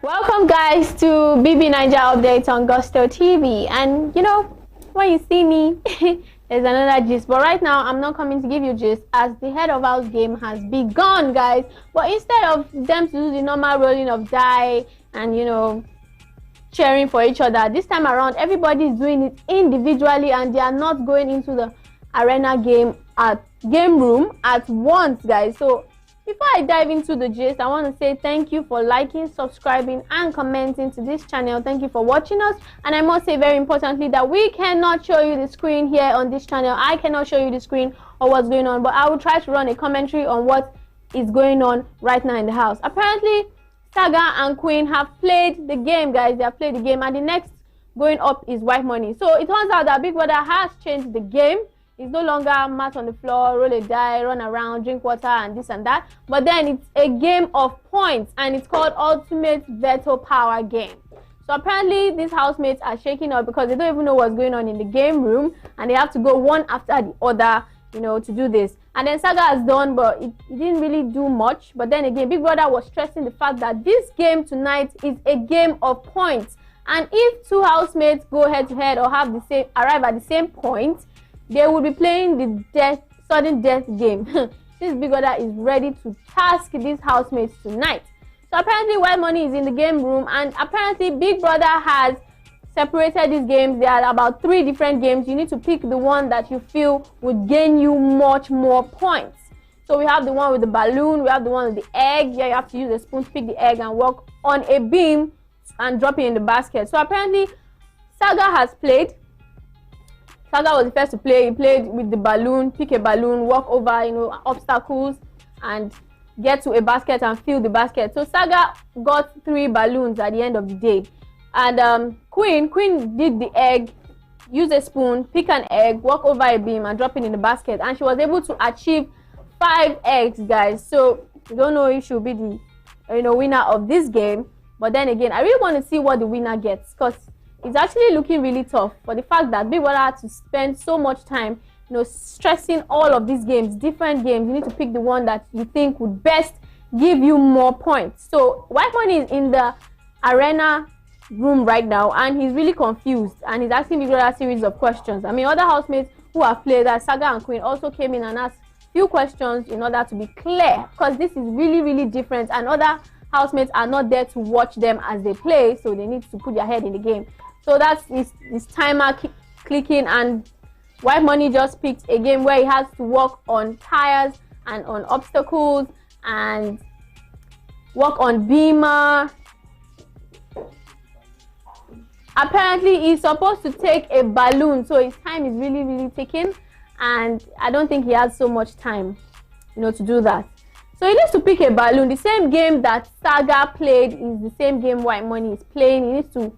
Welcome guys to BB Naija updates on Gusto TV, and when you see me there's another gist, but right now I'm not coming to give you gist as the head of house game has begun, guys. But instead of them to do the normal rolling of die and cheering for each other, this time around everybody is doing it individually and they are not going into the arena game room at once, guys. So before I dive into the gist, I want to say thank you for liking, subscribing, and commenting to this channel. Thank you for watching us. And I must say very importantly that we cannot show you the screen here on this channel. I cannot show you the screen or what's going on, but I will try to run a commentary on what is going on right now in the house. Apparently, Saga and Queen have played the game, guys. They have played the game, and the next going up is White Money. So it turns out that Big Brother has changed the game. It's no longer mat on the floor, roll a die, run around, drink water, and this and that. But then it's a game of points, and it's called Ultimate Veto Power Game. So apparently these housemates are shaking up because they don't even know what's going on in the game room, and they have to go one after the other, to do this. And then Saga has done, but it didn't really do much. But then again, Big Brother was stressing the fact that this game tonight is a game of points. And if two housemates go head to head or arrive at the same point, they will be playing the sudden death game. This Big Brother is ready to task these housemates tonight. So apparently White Money is in the game room, and apparently Big Brother has separated these games. There are about 3 different games. You need to pick the one that you feel would gain you much more points. So we have the one with the balloon, we have the one with the egg. Yeah, you have to use a spoon to pick the egg and walk on a beam and drop it in the basket. So apparently Saga has played. Saga was the first to play. He played with the balloon, pick a balloon, walk over, obstacles, and get to a basket and fill the basket. So Saga got 3 balloons at the end of the day. And Queen did the egg, use a spoon, pick an egg, walk over a beam, and drop it in the basket. And she was able to achieve 5 eggs, guys. So we don't know if she'll be the winner of this game. But then again, I really want to see what the winner gets, because it's actually looking really tough for the fact that Big Brother had to spend so much time, stressing all of these games, different games. You need to pick the one that you think would best give you more points. So White Money is in the arena room right now, and he's really confused, and he's asking Big Brother a series of questions. I mean, other housemates who have played as Saga and Queen also came in and asked few questions in order to be clear, because this is really, really different, and other housemates are not there to watch them as they play, so they need to put their head in the game. So that's this timer clicking, and White Money just picked a game where he has to walk on tires and on obstacles and walk on beamer. Apparently he's supposed to take a balloon, so his time is really, really ticking, and I don't think he has so much time to do that. So he needs to pick a balloon. The same game that Saga played is the same game White Money is playing. He needs to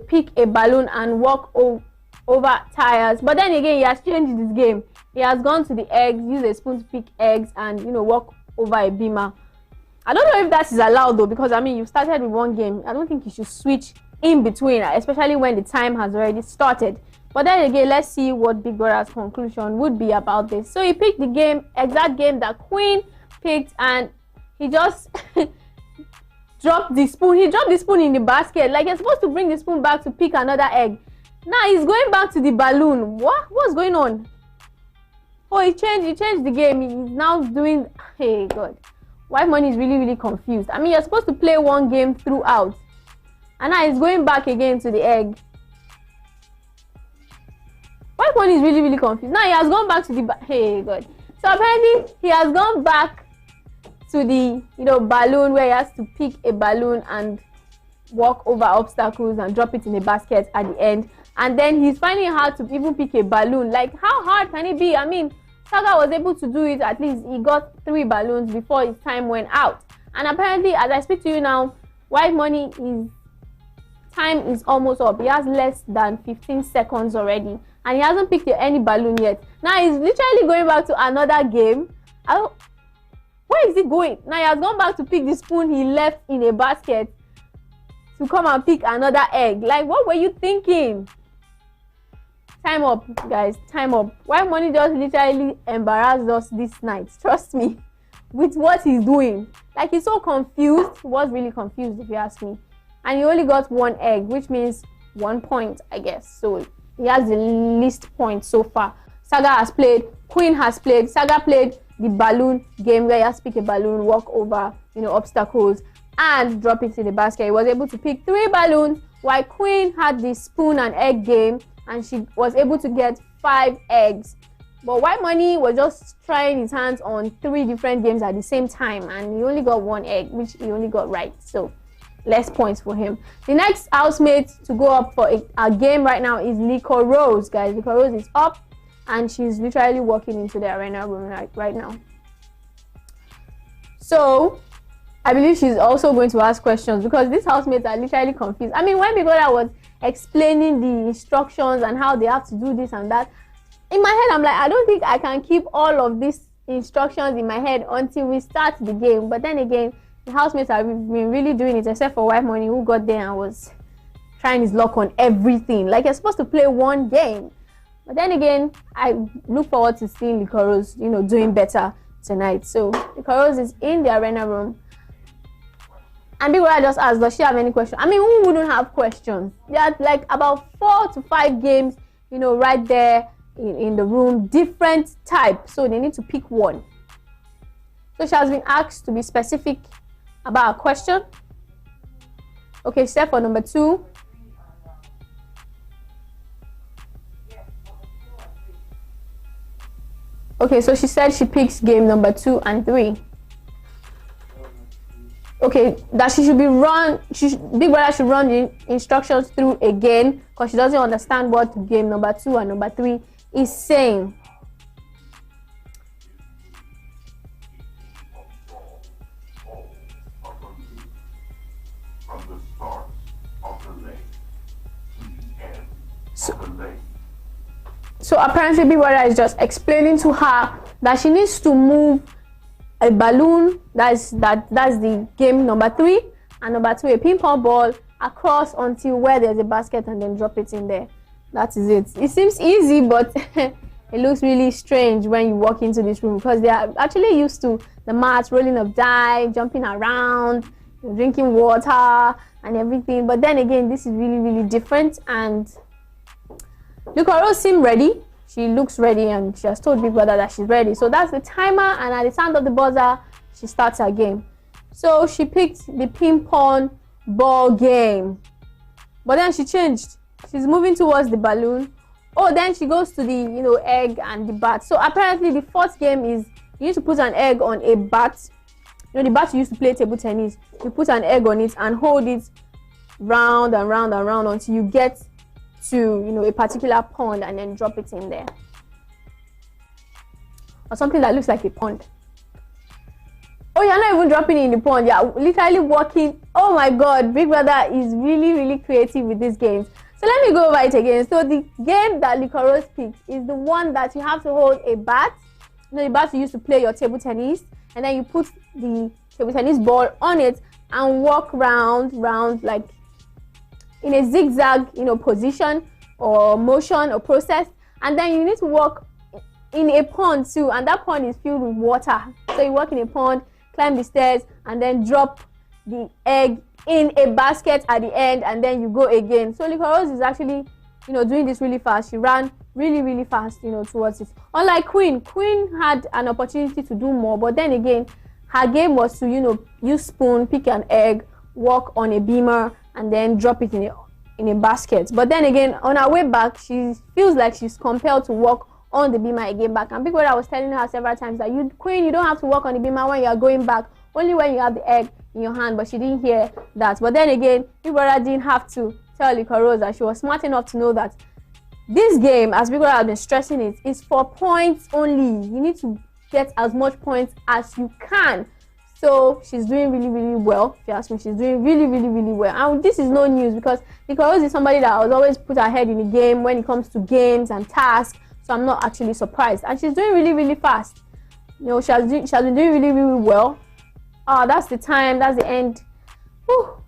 pick a balloon and walk over tires. But then again, he has changed his game. He has gone to the eggs, use a spoon to pick eggs, and walk over a beamer. I don't know if that is allowed though, because I mean, you started with one game. I don't think you should switch in between, especially when the time has already started. But then again, let's see what Big Brother's conclusion would be about this. So he picked the exact game that Queen picked, and he just dropped the spoon. He dropped the spoon in the basket. Like, you're supposed to bring the spoon back to pick another egg. Now he's going back to the balloon. What's going on? Oh, he changed the game. He's now doing, hey God. White Money is really, really confused. I mean, you're supposed to play one game throughout, and now he's going back again to the egg. White Money is really, really confused. Now he has gone back to the hey God. So apparently he has gone back to the balloon, where he has to pick a balloon and walk over obstacles and drop it in a basket at the end. And then he's finding it hard to even pick a balloon. Like, how hard can it be? I mean, Saga was able to do it. At least he got 3 balloons before his time went out. And apparently, as I speak to you now, White Money time is almost up. He has less than 15 seconds already, and he hasn't picked any balloon yet. Now he's literally going back to another game. Where is he going? Now he has gone back to pick the spoon he left in a basket to come and pick another egg. Like, what were you thinking? Time up, guys. Time up. White Money just literally embarrassed us this night. Trust me. With what he's doing. Like, he's so confused. He was really confused, if you ask me. and he only got 1 egg, which means 1 point, I guess. So he has the least points so far. Saga has played, Queen has played. Saga played the balloon game where you have to pick a balloon, walk over, obstacles, and drop it in the basket. He was able to pick 3 balloons, while Queen had the spoon and egg game, and she was able to get 5 eggs. But White Money was just trying his hands on 3 different games at the same time, and he only got 1 egg, which he only got right. So less points for him. The next housemate to go up for a game right now is Lico Rose, guys. Lico Rose is up, and she's literally walking into the arena room right now. So I believe she's also going to ask questions, because these housemates are literally confused. I mean, when Bigoda was explaining the instructions and how they have to do this and that, in my head I'm like, I don't think I can keep all of these instructions in my head until we start the game. But then again, the housemates have been really doing it, except for White Money, who got there and was trying his luck on everything. Like, you're supposed to play 1 game. But then again, I look forward to seeing Lico Rose, doing better tonight. So Lico Rose is in the arena room. And people are just asked, does she have any questions? I mean, who wouldn't have questions? There are like about 4 to 5 games, right there in the room, different types. So they need to pick one. So she has been asked to be specific about a question. Okay, step for number 2. Okay, so she said she picks game number 2 and 3. Okay, that she should be Big Brother should run the instructions through again, because she doesn't understand what game number 2 and number 3 is saying. So apparently Big Brother is just explaining to her that she needs to move a balloon, that's the game number 3, and number 2 a ping pong ball across until where there's a basket, and then drop it in there. That is it. It seems easy, but it looks really strange when you walk into this room, because they are actually used to the mats, rolling of die, jumping around, drinking water and everything. But then again, this is really, really different. And Lico Rose seems ready. She looks ready, and she has told Big Brother that she's ready. So that's the timer, and at the sound of the buzzer, she starts her game. So she picked the ping pong ball game, but then she changed. She's moving towards the balloon. Oh, then she goes to the egg and the bat. So apparently the 4th game is you need to put an egg on a bat. The bat you used to play table tennis. You put an egg on it and hold it round and round and round until you get to a particular pond, and then drop it in there, or something that looks like a pond. Oh, you're not even dropping it in the pond, you're literally walking. Oh my god, Big Brother is really, really creative with these games. So let me go over it again. So the game that Lico Rose picked is the one that you have to hold a bat. The bat you used to play your table tennis, and then you put the table tennis ball on it and walk round like in a zigzag, position or motion or process. And then you need to walk in a pond too, and that pond is filled with water. So you walk in a pond, climb the stairs, and then drop the egg in a basket at the end, and then you go again. So Lico Rose is actually, doing this really fast. She ran really, really fast, towards it. Unlike Queen had an opportunity to do more, but then again, her game was to, use spoon, pick an egg, walk on a beamer, and then drop it in a basket. But then again, on her way back, she feels like she's compelled to walk on the beamer again back. And Big Brother was telling her several times that Queen, you don't have to walk on the beamer when you are going back, only when you have the egg in your hand. But she didn't hear that. But then again, Big Brother didn't have to tell Lico Rose that. She was smart enough to know that this game, as Big Brother has been stressing it, is for points only. You need to get as much points as you can. So she's doing really, really well. If you ask me, she's doing really, really, really well. And this is no news, because Rose is somebody that has always put her head in the game when it comes to games and tasks. So I'm not actually surprised. And she's doing really, really fast. She has been doing really, really well. That's the time. That's the end. Whew.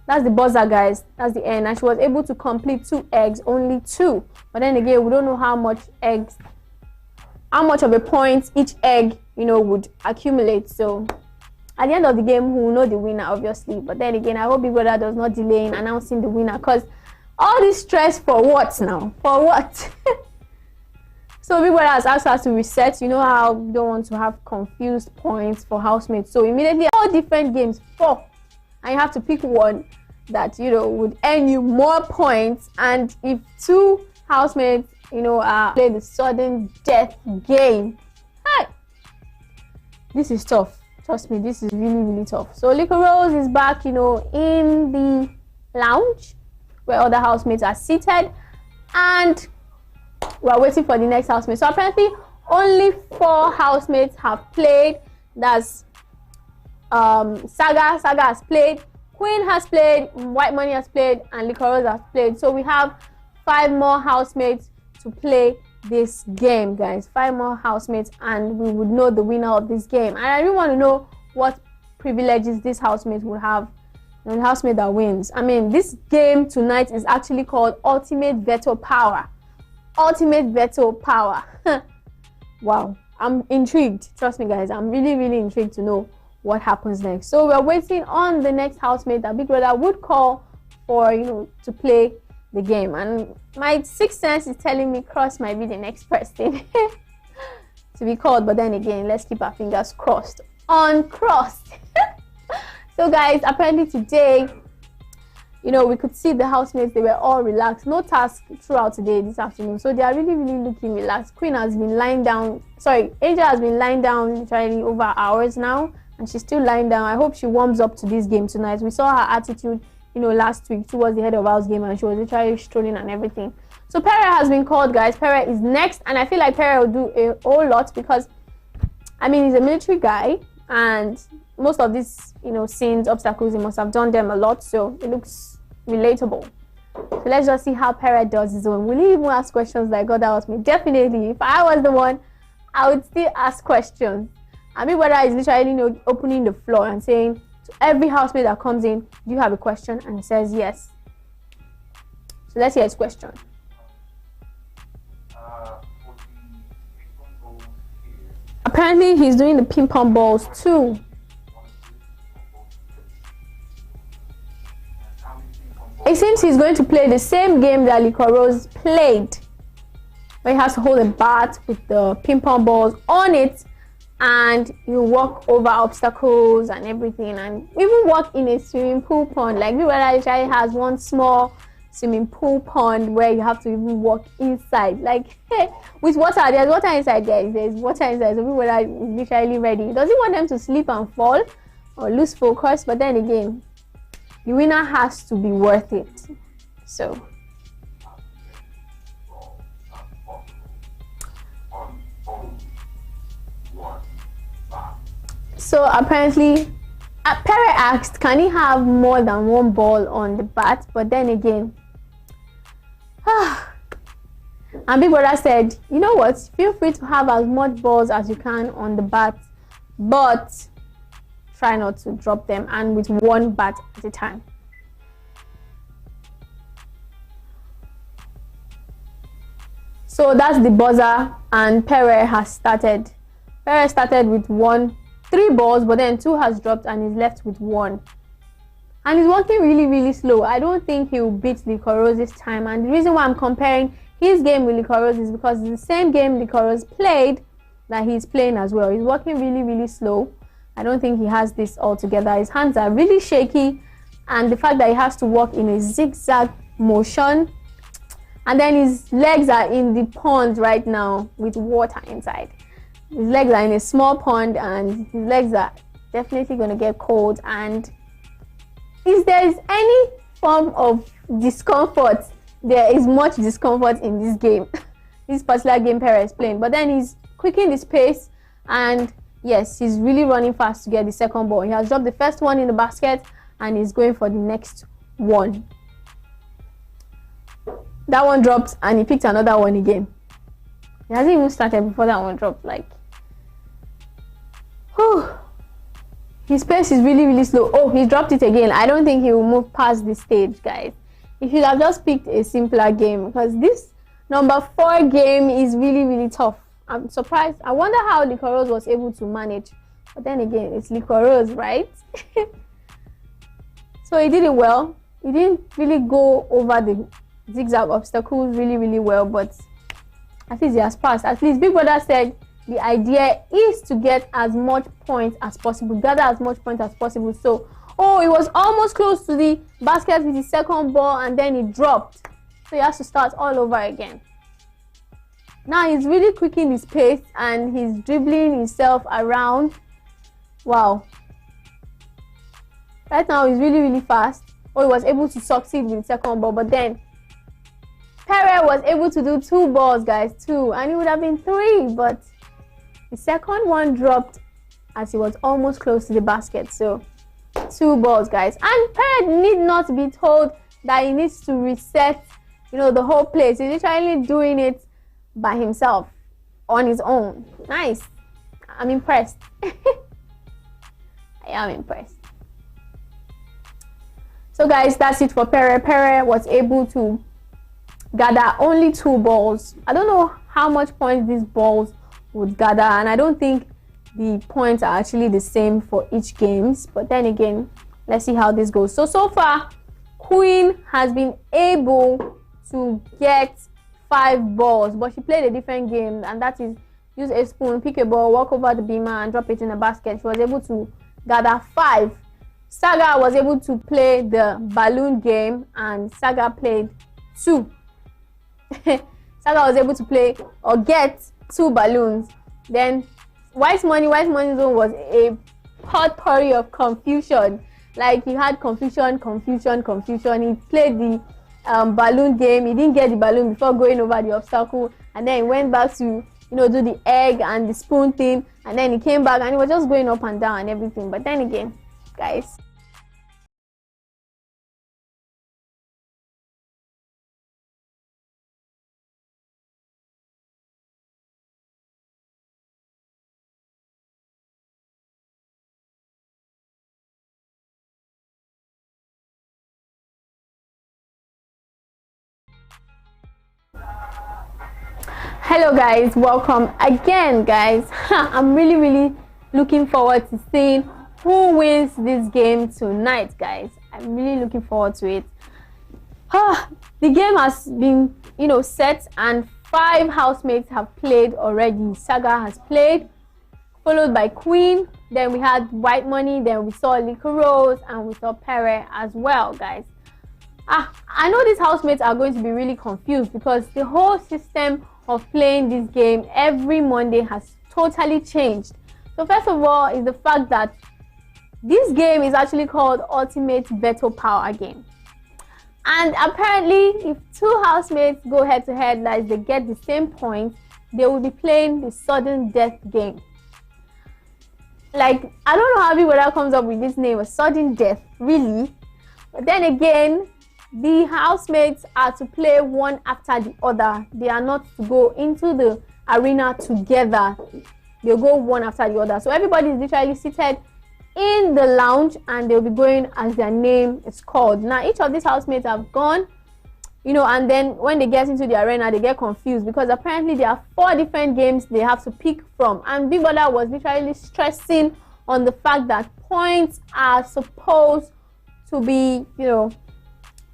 That's the buzzer, guys. That's the end. And she was able to complete 2 eggs, only 2. But then again, we don't know how much of a point each egg, would accumulate. So At the end of the game, we will know the winner, obviously. But then again, I hope Big Brother does not delay in announcing the winner, because all this stress for what now? For what? So Big Brother has asked us to reset. You know how we don't want to have confused points for housemates. So immediately, all different games, 4. And you have to pick one that, you know, would earn you more points. And if 2 housemates, you know, play the sudden death game, hey, this is tough. Trust me, this is really, really tough. So Liquor Rose is back, you know, in the lounge where other housemates are seated, and we're waiting for the next housemate. So apparently only 4 housemates have played. That's Saga has played, Queen has played, White Money has played, and Liquor Rose has played. So we have 5 more housemates to play this game, guys. 5 more housemates, and we would know the winner of this game. And I really want to know what privileges this housemate will have, and the housemate that wins. I mean, this game tonight is actually called Ultimate Veto Power. Ultimate Veto Power. Wow, I'm intrigued. Trust me, guys, I'm really, really intrigued to know what happens next. So we're waiting on the next housemate that Big Brother would call for, you know, to play the game. And my sixth sense is telling me Cross might be the next person to be called. But then again, let's keep our fingers crossed on Cross. So guys, apparently today, you know, we could see the housemates, they were all relaxed. No task throughout today, this afternoon. So they are really, really looking relaxed. Queen has been lying down. Sorry, Angel has been lying down literally over hours now. And she's still lying down. I hope she warms up to this game tonight. We saw her attitude, you know, last week towards the head of house game, and she was literally strolling and everything. So Pere has been called, guys. Pere is next. And I feel like Pere will do a whole lot because, I mean, he's a military guy. And most of these, you know, scenes, obstacles, he must have done them a lot. So it looks relatable. So let's just see how Pere does his own. Will he even ask questions like God asked me? Definitely. If I was the one, I would still ask questions. I mean, whether is literally, you know, opening the floor and saying to every housemate that comes in, do you have a question? And he says yes. So let's hear his question. Apparently, he's doing the ping pong balls too. It seems he's going to play the same game that Liquor Rose played, where he has to hold a bat with the ping pong balls on it, and you walk over obstacles and everything, and even walk in a swimming pool pond. Like Big Brother literally has one small swimming pool pond where you have to even walk inside, like with water. There's water inside there. There's water inside, so Big Brother is literally ready. He doesn't want them to slip and fall or lose focus, but then again, the winner has to be worth it. So apparently, Pere asked, can he have more than one ball on the bat? But then again, and Big Brother said, you know what, feel free to have as much balls as you can on the bat, but try not to drop them, and with one bat at a time. So that's the buzzer, and Pere has started. Pere started with 3 balls, but then 2 has dropped and is left with 1. And he's working really, really slow. I don't think he will beat Liquor Rose this time. And the reason why I'm comparing his game with Liquor Rose is because it's the same game Liquor Rose played that he's playing as well. He's working really, really slow. I don't think he has this all together. His hands are really shaky, and the fact that he has to walk in a zigzag motion, and then his legs are in the pond right now with water inside. His legs are in a small pond, and his legs are definitely going to get cold. And if there is any form of discomfort, there is much discomfort in this game. This particular game Pere is playing. But then he's quickening his pace, and yes, he's really running fast to get the second ball. He has dropped the first one in the basket, and he's going for the next one. That one dropped, and he picked another one again. He hasn't even started before that one dropped. Like, whew. His pace is really, really slow. Oh, he dropped it again. I don't think he will move past this stage, guys. He should have just picked a simpler game, because this number 4 game is really, really tough. I'm surprised. I wonder how Liquor Rose was able to manage But then again, it's Licorice, right? So he did it well. He didn't really go over the zigzag obstacles really well, but at least he has passed. At least Big Brother said the idea is to get as much points as possible, gather as much points as possible. So, oh, he was almost close to the basket with his second ball, and then he dropped. So he has to start all over again. Now he's really quickening his pace, and he's dribbling himself around. Wow. Right now he's really fast. Oh, he was able to succeed with the second ball, but then Perez was able to do 2 balls, guys, 2, and it would have been 3, but the second one dropped as he was almost close to the basket. So 2 balls, guys, and Perez need not be told that he needs to reset, the whole place. He's literally doing it by himself on his own. Nice. I'm impressed. I am impressed. So guys, that's it for Perez. Perez was able to gather only 2 balls. I don't know how much points these balls would gather, and I don't think the points are actually the same for each games, but then again, let's see how this goes. So far, Queen has been able to get 5 balls, but she played a different game, and that is use a spoon, pick a ball, walk over the beamer, and drop it in a basket. She was able to gather 5. Saga was able to play the balloon game, and Saga played 2. Saga was able to play or get 2 balloons. Then White Money Zone was a potpourri of confusion. Like, he had confusion. He played the balloon game. He didn't get the balloon before going over the obstacle, and then he went back to do the egg and the spoon thing, and then he came back and he was just going up and down and everything. But then again, guys, hello guys, welcome again, guys. I'm really looking forward to seeing who wins this game tonight, guys. I'm really looking forward to it. The game has been set, and 5 housemates have played already. Saga has played, followed by Queen, then we had White Money, then we saw Licorice, and we saw Perez as well, guys. I know these housemates are going to be really confused, because the whole system of playing this game every Monday has totally changed. So first of all is the fact that this game is actually called Ultimate Veto Power Game, and apparently if 2 housemates go head to head, like they get the same points, they will be playing the sudden death game. Like, I don't know how everybody comes up with this name, a sudden death, really. But then again, the housemates are to play one after the other. They are not to go into the arena together. They'll go one after the other. So everybody is literally seated in the lounge, and they'll be going as their name is called. Now, each of these housemates have gone, and then when they get into the arena, they get confused, because apparently there are 4 different games they have to pick from. And Big Brother was literally stressing on the fact that points are supposed to be,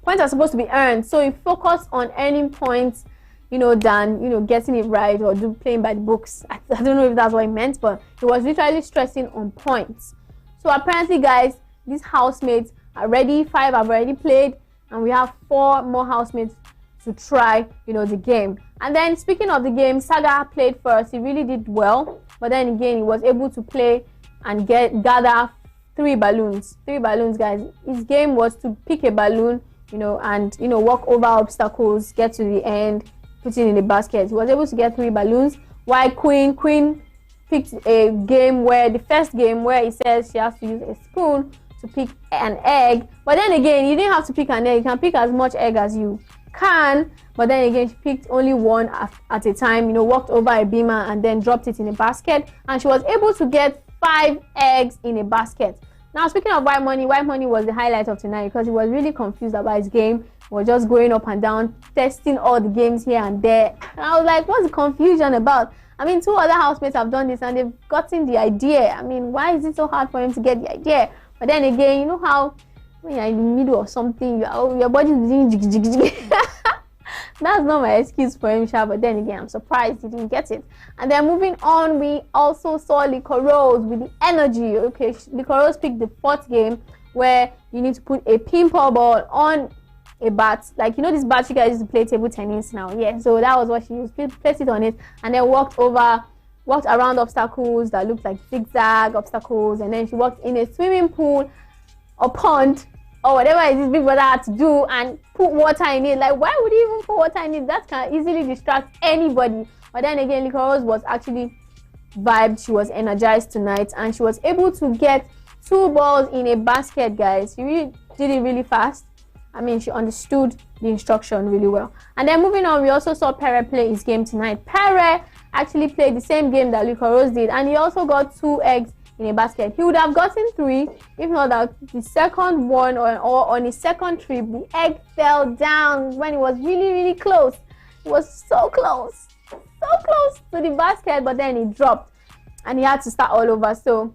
points are supposed to be earned. So he focused on earning points, than, getting it right or playing by the books. I don't know if that's what he meant, but he was literally stressing on points. So apparently, guys, these housemates are ready. 5 have already played, and we have 4 more housemates to try, the game. And then, speaking of the game, Saga played first. He really did well, but then again, he was able to play and gather 3 balloons. 3 balloons, guys. His game was to pick a balloon, and walk over obstacles, get to the end, put it in the basket. He was able to get 3 balloons. While Queen picked a game where the first game where he says she has to use a spoon to pick an egg. But then again, you didn't have to pick an egg. You can pick as much egg as you can. But then again, she picked only one at a time. Walked over a beamer and then dropped it in a basket, and she was able to get 5 eggs in a basket. Now, speaking of White Money was the highlight of tonight, because he was really confused about his game. He was just going up and down, testing all the games here and there. And I was like, what's the confusion about? I mean, 2 other housemates have done this and they've gotten the idea. I mean, why is it so hard for him to get the idea? But then again, you know how when you're in the middle of something, your body is doing jig jig jig. That's not my excuse for him, but then again, I'm surprised he didn't get it. And then moving on, we also saw Liquor Rose with the energy. Okay, Liquor Rose picked the 4th game where you need to put a pinball ball on a bat, like, you know, this bat you guys used to play table tennis now. Yeah, so that was what she used. Placed it on it and then walked around obstacles that looked like zigzag obstacles, and then she walked in a swimming pool or pond or whatever it is Big Brother had to do and put water in it. Like, why would you even put water in it? That can easily distract anybody. But then again, Liquor Rose was actually vibed. She was energized tonight and she was able to get 2 balls in a basket, guys. She really did it really fast. I mean, she understood the instruction really well. And then moving on, we also saw Pere play his game tonight. Pere actually played the same game that Liquor Rose did, and he also got 2 eggs in a basket. He would have gotten 3 if not that the second one or on his second trip, the egg fell down when it was really, really close. It was so close to the basket, but then it dropped and he had to start all over. So,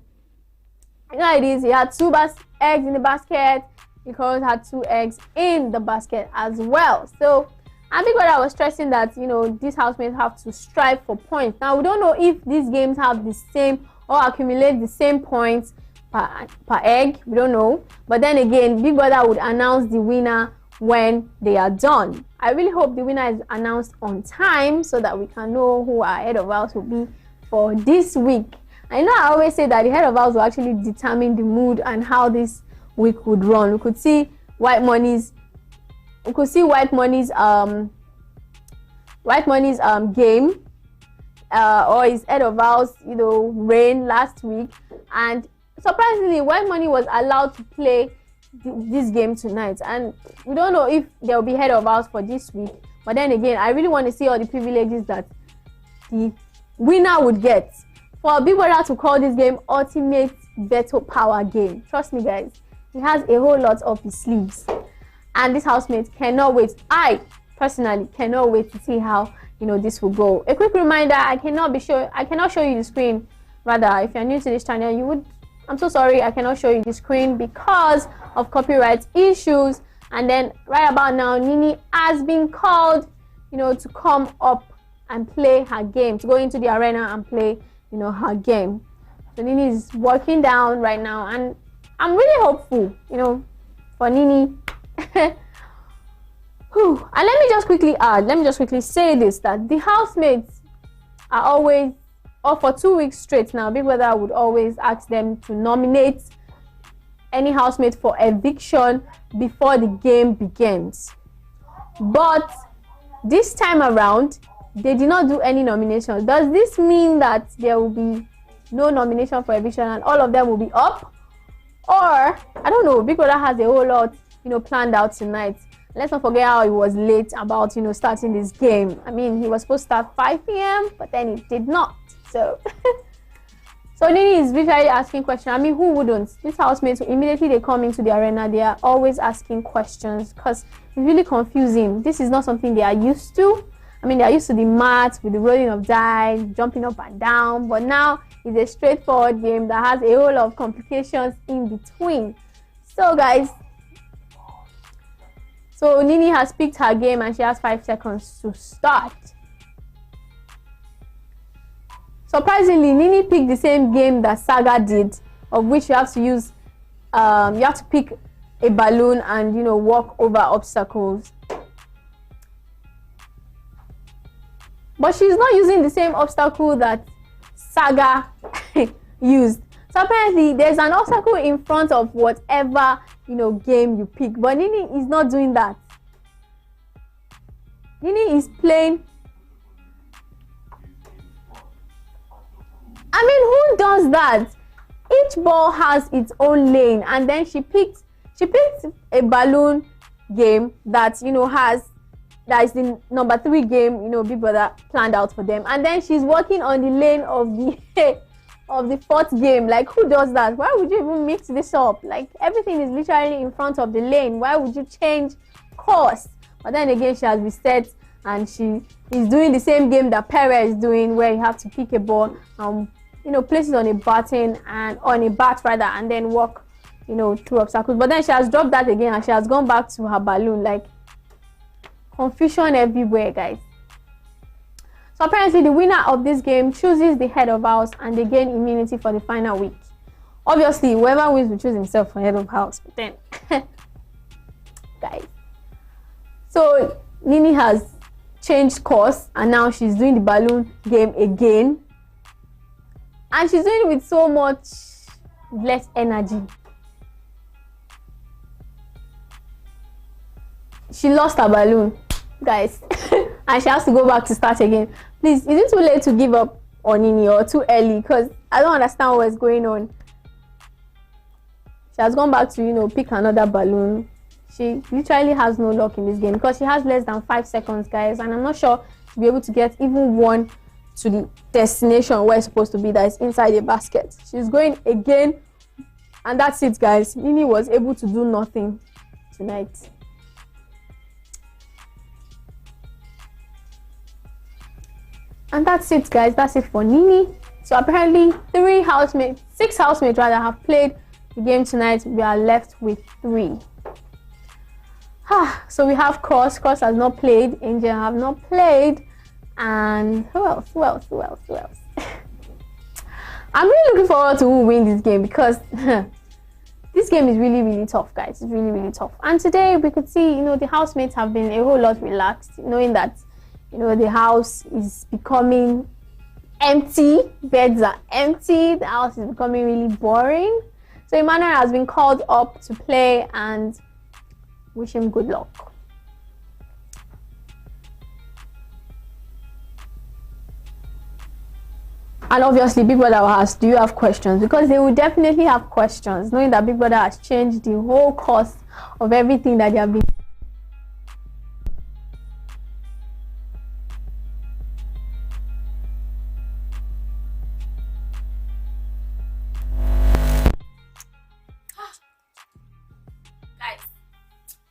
you know how it is. He had 2 eggs in the basket. Because had 2 eggs in the basket as well. So I think what I was stressing that, you know, these housemates have to strive for points. Now we don't know if these games have the same or accumulate the same points per egg. We don't know. But then again, Big Brother would announce the winner when they are done. I really hope the winner is announced on time so that we can know who our head of house will be for this week. I know I always say that the head of house will actually determine the mood and how this week would run. We could see White Money's game or his head of house, you know, reign last week, and surprisingly White Money was allowed to play this game tonight, and we don't know if there will be head of house for this week. But then again, I really want to see all the privileges that the winner would get. For Big Brother to call this game Ultimate Veto Power Game, trust me guys, he has a whole lot up his sleeves, and this housemate cannot wait. I personally cannot wait to see how, you know, this will go. A quick reminder: I cannot show you the screen. Rather, if you're new to this channel, I'm so sorry, I cannot show you the screen because of copyright issues. And then right about now, Nini has been called, you know, to come up and play her game, to go into the arena and play, you know, her game. So Nini is walking down right now, and I'm really hopeful, you know, for Nini. And let me just quickly say this, that the housemates are always, or for 2 weeks straight now, Big Brother would always ask them to nominate any housemate for eviction before the game begins. But this time around, they did not do any nominations. Does this mean that there will be no nomination for eviction and all of them will be up? Or, I don't know, Big Brother has a whole lot, you know, planned out tonight. Let's not forget how he was late about, you know, starting this game. I mean, he was supposed to start 5 p.m., but then he did not. So, so Nini is literally asking questions. I mean, who wouldn't? These housemates, immediately they come into the arena, they are always asking questions because it's really confusing. This is not something they are used to. I mean, they are used to the mat with the rolling of dice, jumping up and down, but now it's a straightforward game that has a whole lot of complications in between. So guys, so Nini has picked her game and she has 5 seconds to start. Surprisingly, Nini picked the same game that Saga did, of which you have to use, you have to pick a balloon and, you know, walk over obstacles. But she's not using the same obstacle that Saga used. So apparently there's an obstacle in front of whatever, you know, game you pick. But Nini is not doing that. Nini is playing. I mean, who does that? Each ball has its own lane, and then she picked a balloon game that, you know, that is the number 3 game, you know, Big Brother planned out for them, and then she's working on the lane of the of the 4th game. Like, who does that? Why would you even mix this up? Like, everything is literally in front of the lane. Why would you change course? But then again, she has reset and she is doing the same game that Pere is doing, where you have to pick a ball, place it on a button and on a bat rather, and then walk, through obstacles. But then she has dropped that again and she has gone back to her balloon. Like, confusion everywhere, guys. So apparently the winner of this game chooses the head of house and they gain immunity for the final week. Obviously, whoever wins will choose himself for head of house. But then, guys. So Nini has changed course and now she's doing the balloon game again. And she's doing it with so much less energy. She lost her balloon, guys. And she has to go back to start again. Please, is it too late to give up on Nini or too early? Because I don't understand what's going on. She has gone back to, pick another balloon. She literally has no luck in this game because she has less than 5 seconds, guys. And I'm not sure she'll be able to get even one to the destination where it's supposed to be, that is inside the basket. She's going again. And that's it, guys. Nini was able to do nothing tonight. And that's it, guys. That's it for Nini. So apparently 6 housemates rather have played the game tonight. We are left with 3. So we have Cross has not played, Angel have not played, and who else? I'm really looking forward to who will win this game, because this game is really, really tough, guys. It's really, really tough. And today we could see, the housemates have been a whole lot relaxed, knowing that the house is becoming empty. Beds are empty. The house is becoming really boring. So Emmanuel has been called up to play, and wish him good luck. And obviously Big Brother will ask, do you have questions? Because they will definitely have questions, knowing that Big Brother has changed the whole course of everything that they have been.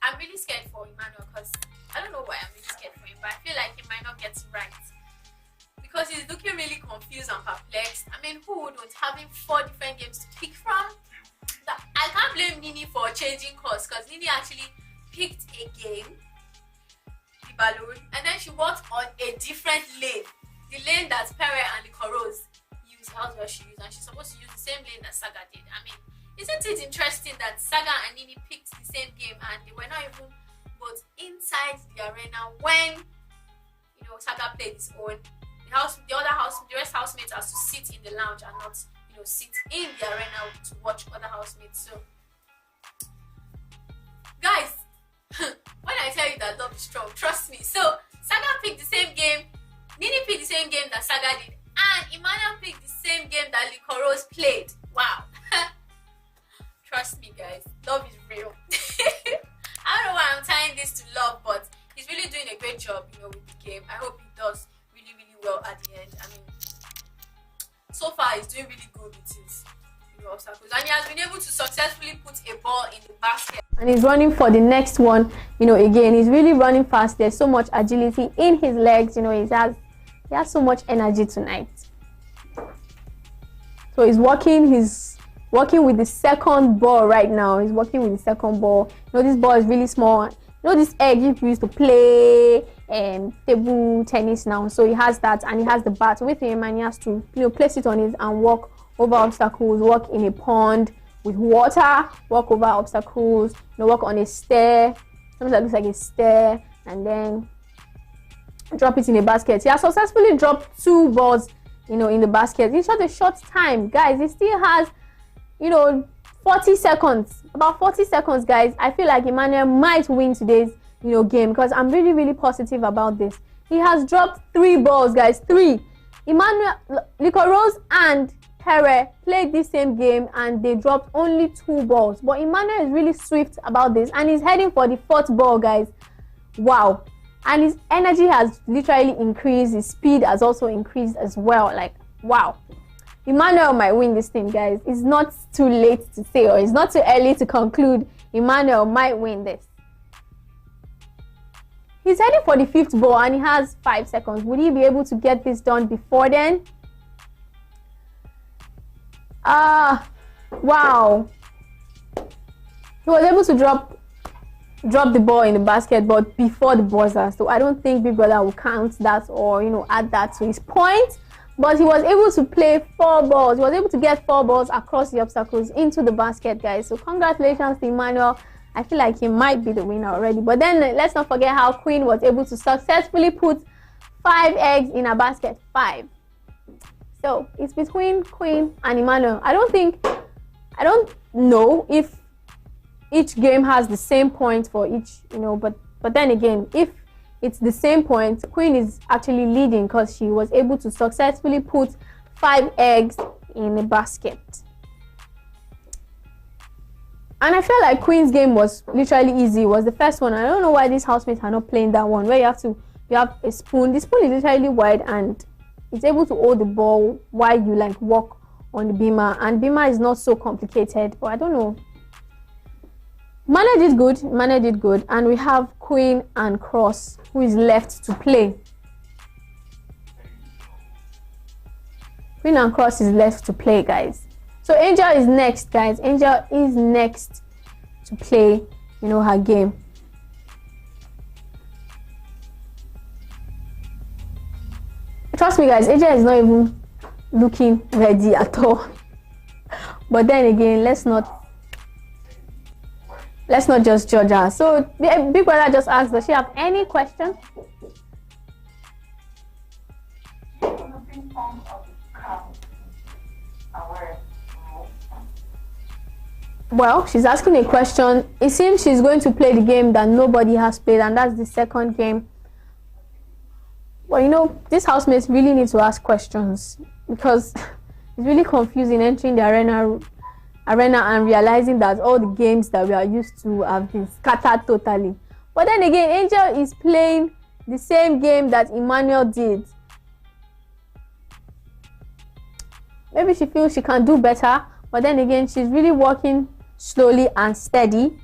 I'm really scared for Emmanuel, because I don't know why I'm really scared for him, but I feel like he might not get it right, because he's looking really confused and perplexed. I mean, who wouldn't? Having 4 different games to pick from? I can't blame Nini for changing course, because Nini actually picked a game, the balloon, and then she walked on a different lane, the lane that Pere and the Koros used. How's what she used, and she's supposed to use the same lane that Saga did. I mean, isn't it interesting that Saga and Nini picked the same game and they were not even both inside the arena when Saga played his own? The rest housemates has to sit in the lounge and not sit in the arena to watch other housemates. So guys, when I tell you that love is strong, trust me. So Saga picked the same game, Nini picked the same game that Saga did, and Emmanuel picked the same game that Likoros played. Wow. Trust me, guys, love is real. I don't know why I'm tying this to love, but he's really doing a great job, with the game. I hope he does really, really well at the end. I mean, so far he's doing really good with his obstacles, and he has been able to successfully put a ball in the basket. And he's running for the next one. Again, he's really running fast. There's so much agility in his legs. He has so much energy tonight. So he's working with the second ball right now. He's working with the second ball. This ball is really small. This egg you used to play table tennis now. So he has that, and he has the bat with him, and he has to place it on it and walk over obstacles, walk in a pond with water, walk over obstacles, walk on a stair, something that looks like a stair, and then drop it in a basket. He has successfully dropped 2 balls, in the basket in such a short time, guys. He still has 40 seconds, about 40 seconds, guys. I feel like Emmanuel might win today's game, because I'm really, really positive about this. He has dropped 3 balls, guys. 3. Emmanuel, Likoros and Pere played this same game and they dropped only 2 balls, but Emmanuel is really swift about this and he's heading for the 4th ball, guys. Wow. And his energy has literally increased. His speed has also increased as well. Like, wow. Emmanuel might win this thing, guys. It's not too late to say, or it's not too early to conclude. Emmanuel might win this. He's heading for the 5th ball and he has 5 seconds. Would he be able to get this done before then? Wow. He was able to drop the ball in the basket, but before the buzzer. So I don't think Big Brother will count that or, you know, add that to his point. But he was able to play 4 balls. He was able to get 4 balls across the obstacles into the basket, guys. So congratulations to Emmanuel. I feel like he might be the winner already. But then let's not forget how Queen was able to successfully put 5 eggs in a basket. 5. So it's between Queen and Emmanuel. I don't know if each game has the same point for each, you know, but then again, if it's the same point, Queen is actually leading because she was able to successfully put 5 eggs in a basket. And I feel like Queen's game was literally easy. It was the first one. I don't know why these housemates are not playing that one where you have a spoon. The spoon is literally wide and it's able to hold the ball while you like walk on the beamer, and beamer is not so complicated, but I don't know. Mane did good, and we have Queen and Cross who is left to play. Queen and Cross is left to play, guys. So Angel is next, guys. Angel is next to play, you know, her game. Trust me, guys, Angel is not even looking ready at all. But then again, let's not just judge her. So the Big Brother just asked, does she have any question? Well, she's asking a question. It seems she's going to play the game that nobody has played, and that's the second game. Well, you know, these housemates really need to ask questions because it's really confusing entering the arena and realizing that all the games that we are used to have been scattered totally. But then again, Angel is playing the same game that Emmanuel did. Maybe she feels she can do better, but then again, she's really working slowly and steady.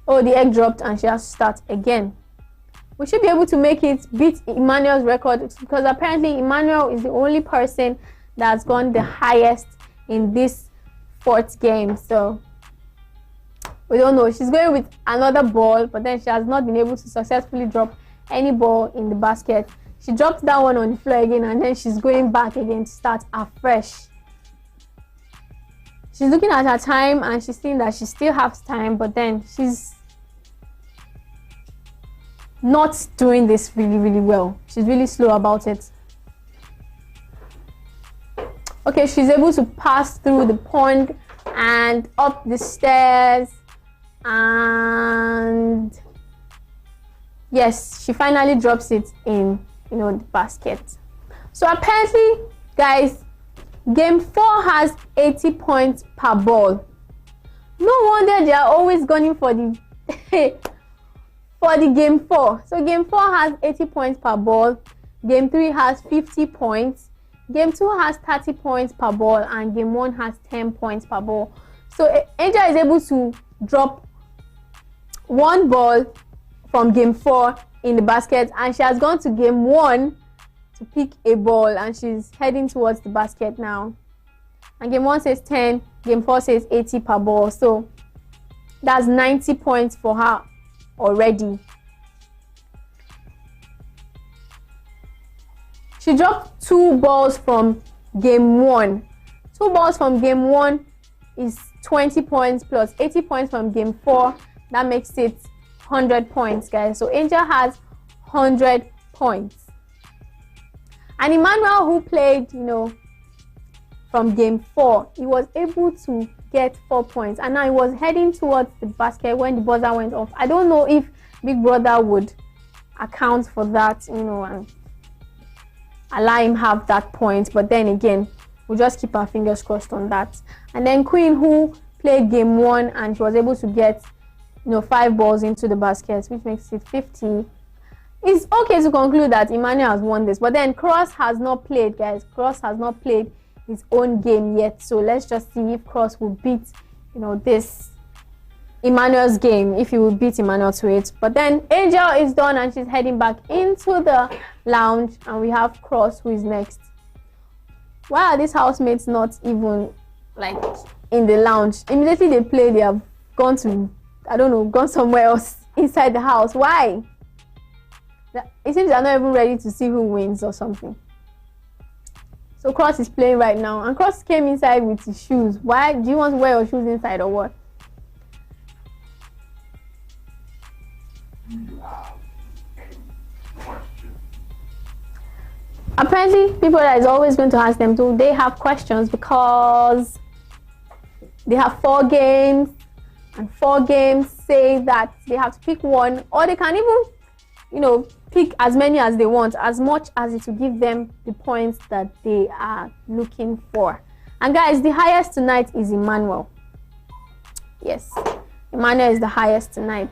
Oh, the egg dropped and she has to start again. We should be able to make it beat Emmanuel's record because apparently Emmanuel is the only person that's gone the highest in this 4th game. So we don't know. She's going with another ball, but then she has not been able to successfully drop any ball in the basket. She dropped that one on the floor again, and then she's going back again to start afresh. She's looking at her time and she's seeing that she still has time, but then she's not doing this really well. She's really slow about it. Okay, she's able to pass through the pond and up the stairs, and yes, she finally drops it in, you know, the basket. So apparently, guys, game 4 has 80 points per ball. No wonder they are always gunning for the for the game 4. So game 4 has 80 points per ball. Game 3 has 50 points. Game 2 has 30 points per ball, and game 1 has 10 points per ball. So Angel is able to drop 1 ball from game 4 in the basket, and she has gone to game 1 to pick a ball, and she's heading towards the basket now. And game 1 says 10, game 4 says 80 per ball. So that's 90 points for her already. She dropped 2 balls from game 1. 2 balls from game 1 is 20 points plus 80 points from game 4. That makes it 100 points, guys. So Angel has 100 points. And Emmanuel, who played, you know, from game 4, he was able to get 4 points. And now he was heading towards the basket when the buzzer went off. I don't know if Big Brother would account for that, you know, and allow him have that point, but then again, we'll just keep our fingers crossed on that. And then Queen, who played game 1 and she was able to get, you know, 5 balls into the basket, which makes it 50. It's okay to conclude that Emmanuel has won this, but then Cross has not played, guys. Cross has not played his own game yet, so let's just see if Cross will beat, you know, this Emmanuel's game if he would beat Emmanuel to it. But then Angel is done and she's heading back into the lounge, and we have Cross who is next. Why are these housemates not even like in the lounge? Immediately they play, they have gone to, I don't know, gone somewhere else inside the house. Why? It seems they're not even ready to see who wins or something. So Cross is playing right now, and Cross came inside with his shoes. Why? Do you want to wear your shoes inside or what? Apparently, people that is always going to ask them, do they have questions? Because they have 4 games, and 4 games say that they have to pick one, or they can even, you know, pick as many as they want, as much as it will give them the points that they are looking for. And guys, the highest tonight is Emmanuel. Yes, Emmanuel is the highest tonight.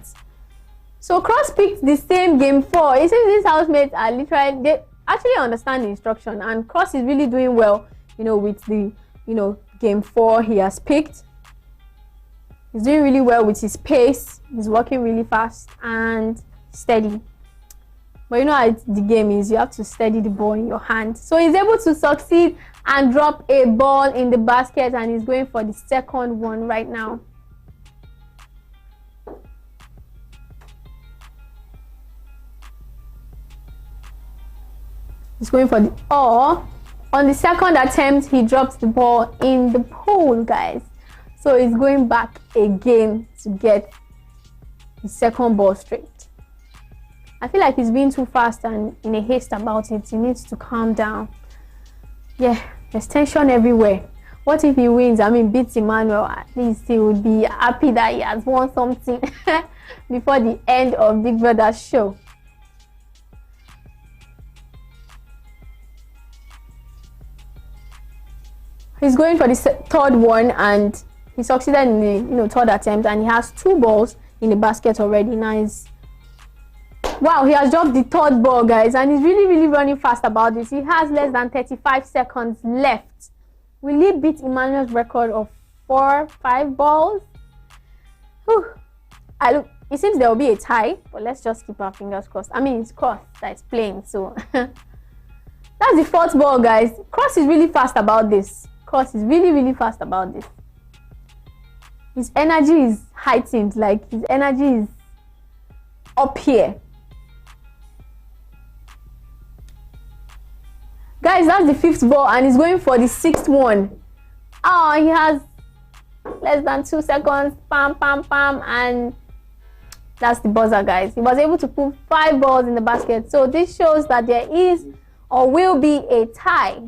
So Cross picked the same game 4. It seems these housemates are literally, they actually understand the instruction, and Cross is really doing well, you know, with the, you know, game 4 he has picked. He's doing really well with his pace. He's working really fast and steady. But you know how the game is, you have to steady the ball in your hand. So he's able to succeed and drop a ball in the basket, and he's going for the second one right now. He's going for the, or on the second attempt, he drops the ball in the pool, guys. So he's going back again to get the second ball straight. I feel like he's being too fast and in a haste about it. He needs to calm down. Yeah, there's tension everywhere. What if he wins? I mean, beats Emmanuel. At least he would be happy that he has won something before the end of Big Brother's show. He's going for the third one, and he succeeded in the, you know, third attempt, and he has 2 balls in the basket already. Nice. Wow, he has dropped the third ball, guys, and he's really running fast about this. He has less than 35 seconds left. Will he beat Emmanuel's record of 4-5 balls? Whew. It seems there will be a tie, but let's just keep our fingers crossed. I mean, it's Cross that is playing, so that's the 4th ball, guys. Cross is really fast about this. Cross is really fast about this. His energy is heightened, like his energy is up here. Guys, that's the 5th ball, and he's going for the 6th one. Oh, he has less than 2 seconds. Pam, and that's the buzzer, guys. He was able to put 5 balls in the basket. So this shows that there is or will be a tie.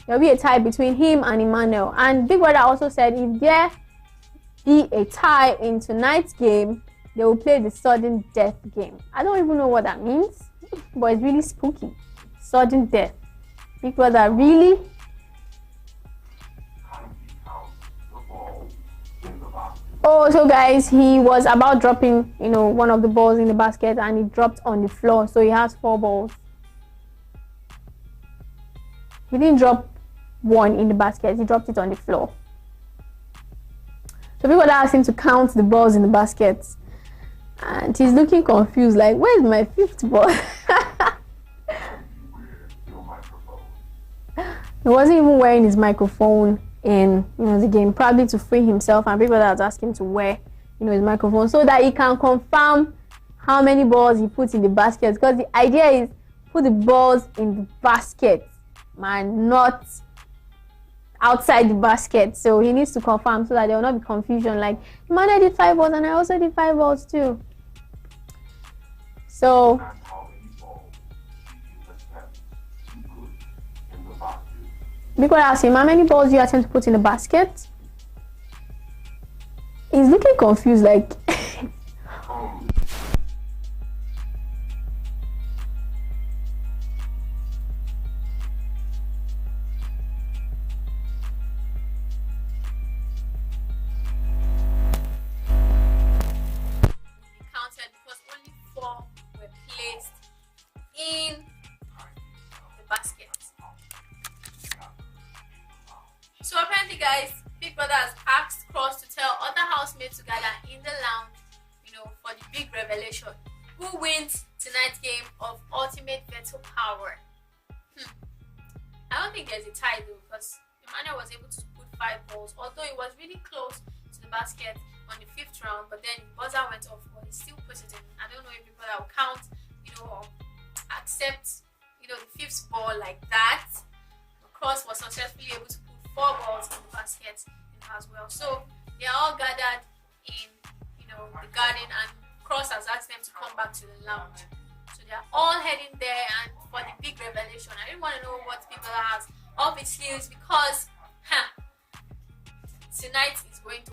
There will be a tie between him and Emmanuel. And Big Brother also said if there be a tie in tonight's game, they will play the sudden death game. I don't even know what that means, but it's really spooky. Sudden death. Big Brother, really? Oh, so guys, he was about dropping, you know, one of the balls in the basket, and he dropped on the floor. So he has 4 balls. He didn't drop one in the basket, he dropped it on the floor. So people asked him to count the balls in the basket, and he's looking confused, like, where's my 5th ball? He wasn't even wearing his microphone in, you know, the game, probably to free himself, and people that asked him to wear, you know, his microphone so that he can confirm how many balls he puts in the basket. Because the idea is put the balls in the basket, man, not outside the basket. So he needs to confirm so that there will not be confusion, like, man, I did 5 balls and I also did 5 balls too. So people ask him, how many balls do you attempt to put in the basket? He's looking confused, like counted because only 4 were placed in the basket. So apparently, guys, Big Brother has asked Cross to tell other housemates to gather in the lounge, for the big revelation. Who wins tonight's game of Ultimate Veto Power? I don't think there's a tie though, because Emmanuel was able to put 5 balls, although it was really close to the basket on the 5th round, but then the buzzer went off, but he still put it in. I don't know if Big Brother will count, or accept, the 5th ball like that. Cross was successfully able to put 4 balls in the basket, as well. So they are all gathered in, the garden, and Cross has asked them to come back to the lounge. So they are all heading there, and for the big revelation, I didn't want to know what people has up its sleeves, because tonight is going to.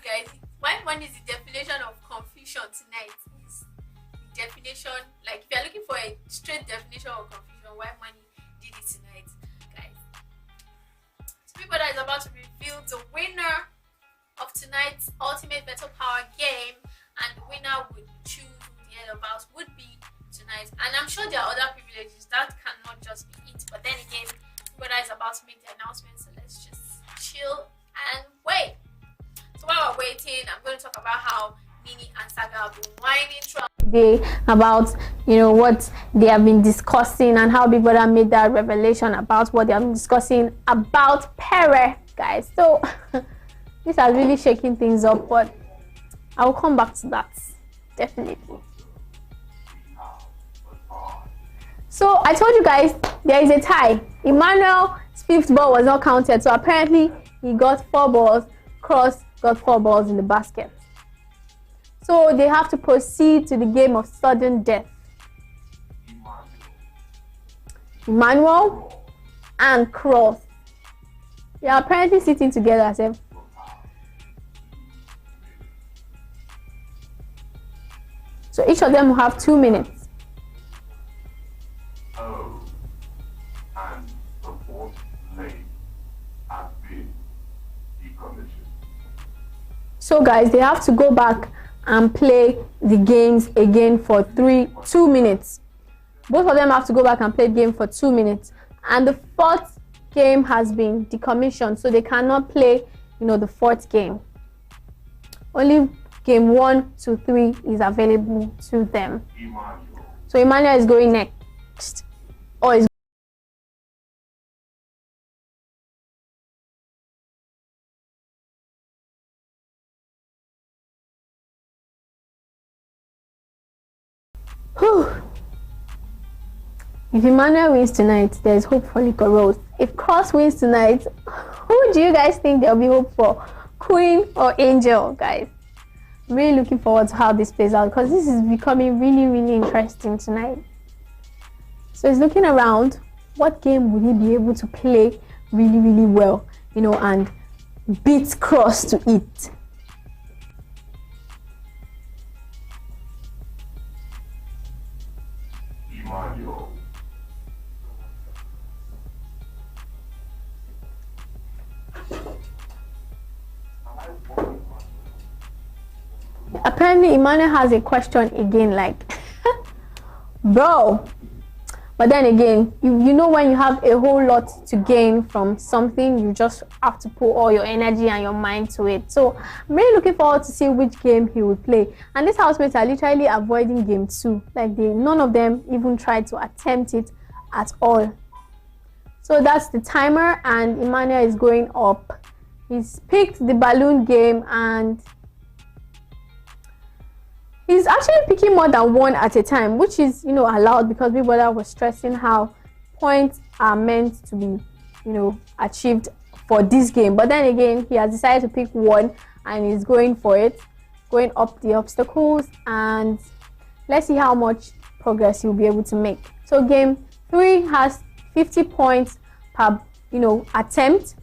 Guys, why one is the definition of confusion tonight is the definition, like if you're looking for a straight definition of confusion, why money did it tonight, guys. So Big Brother is about to reveal the winner of tonight's Ultimate Battle Power game, and the winner would choose who the head of house would be tonight. And I'm sure there are other privileges that cannot just be it, but then again, Big Brother is about to make the announcement, so let's just chill and wait. So while we're waiting, I'm going to talk about how Nini and Saga have been whining throughout the day about what they have been discussing, and how Big Brother made that revelation about what they have been discussing about Pere, guys. So this has really shaken things up, but I will come back to that definitely. So I told you guys there is a tie. Emmanuel's 5th ball was not counted, so apparently he got 4 balls. Cross got 4 balls in the basket. So they have to proceed to the game of sudden death. Emmanuel and Cross. They are apparently sitting together as if. So each of them will have 2 minutes. And the 4th lane has been decommissioned. So guys, they have to go back and play the games again for 2 minutes. Both of them have to go back and play the game for 2 minutes. And the 4th game has been decommissioned, so they cannot play, the 4th game. Only game 1 to 3 is available to them. So Emmanuel is going next. Or is If Emmanuel wins tonight, there is hope for Liquor Rose. If Cross wins tonight, who do you guys think there will be hope for? Queen or Angel, guys? I'm really looking forward to how this plays out, because this is becoming really, really interesting tonight. So he's looking around. What game would he be able to play really, really well, and beat Cross to it? Apparently Emmanuel has a question again, like bro. But then again, you know when you have a whole lot to gain from something, you just have to put all your energy and your mind to it. So I'm really looking forward to see which game he will play. And these housemates are literally avoiding game 2. Like none of them even tried to attempt it at all. So that's the timer, and Emmanuel is going up. He's picked the balloon game, and he's actually picking more than one at a time, which is, allowed, because Big Brother was stressing how points are meant to be, achieved for this game. But then again, he has decided to pick one, and he's going for it, going up the obstacles, and let's see how much progress he'll be able to make. So game 3 has 50 points per, attempt,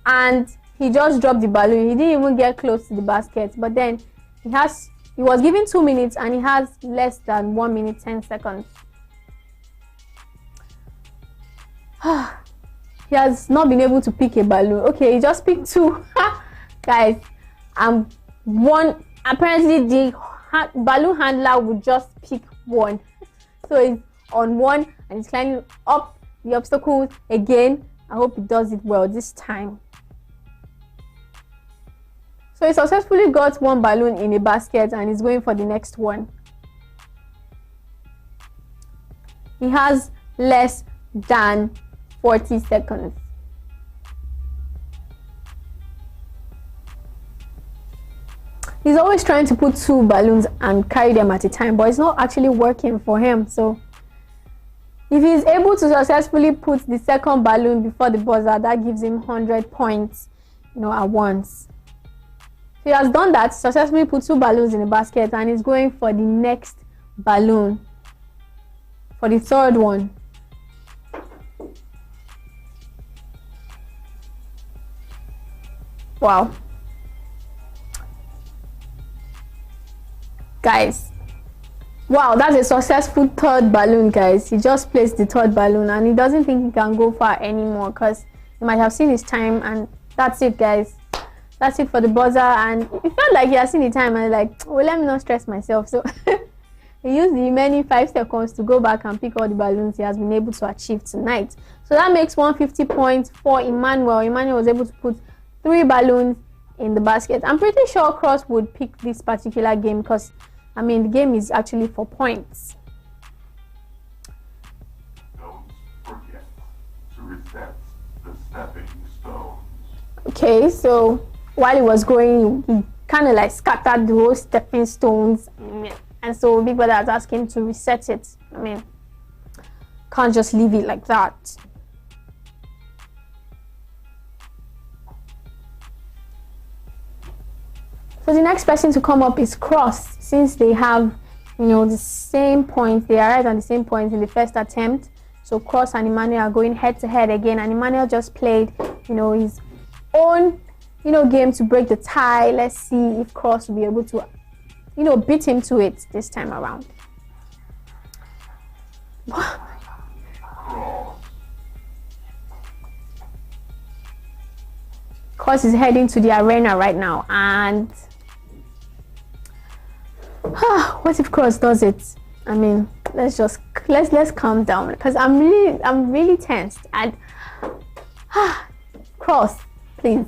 and he just dropped the balloon. He didn't even get close to the basket, but then he was given 2 minutes and he has less than 1 minute 10 seconds. He has not been able to pick a balloon. Okay, he just picked 2. Guys, one. Apparently the balloon handler would just pick 1. So he's on 1 and he's climbing up the obstacles again. I hope he does it well this time. So he successfully got 1 balloon in a basket and is going for the next one. He has less than 40 seconds. He's always trying to put 2 balloons and carry them at a time, but it's not actually working for him. So if he's able to successfully put the second balloon before the buzzer, that gives him 100 points, at once. So he has done that, successfully put 2 balloons in the basket, and he's going for the next balloon, for the third one. Wow. Guys, wow, that's a successful third balloon, guys. He just placed the third balloon and he doesn't think he can go far anymore because he might have seen his time, and that's it, guys. That's it for the buzzer. And it felt like he has seen the time and like, well, let me not stress myself. So he used the remaining 5 seconds to go back and pick all the balloons he has been able to achieve tonight. So that makes 150 points for Emmanuel. Emmanuel was able to put 3 balloons in the basket. I'm pretty sure Cross would pick this particular game because the game is actually for points. Don't forget to reset the stepping stones. Okay, so while he was going, he kind of like scattered the whole stepping stones. And so Big Brother has asked him to reset it. Can't just leave it like that. So the next person to come up is Cross, since they have, the same points. They arrived on the same points in the first attempt. So Cross and Emmanuel are going head to head again, and Emmanuel just played, his own, game to break the tie. Let's see if Cross will be able to, beat him to it this time around. Cross is heading to the arena right now, and what if Cross does it? Let's calm down because I'm really tensed. And Cross, please.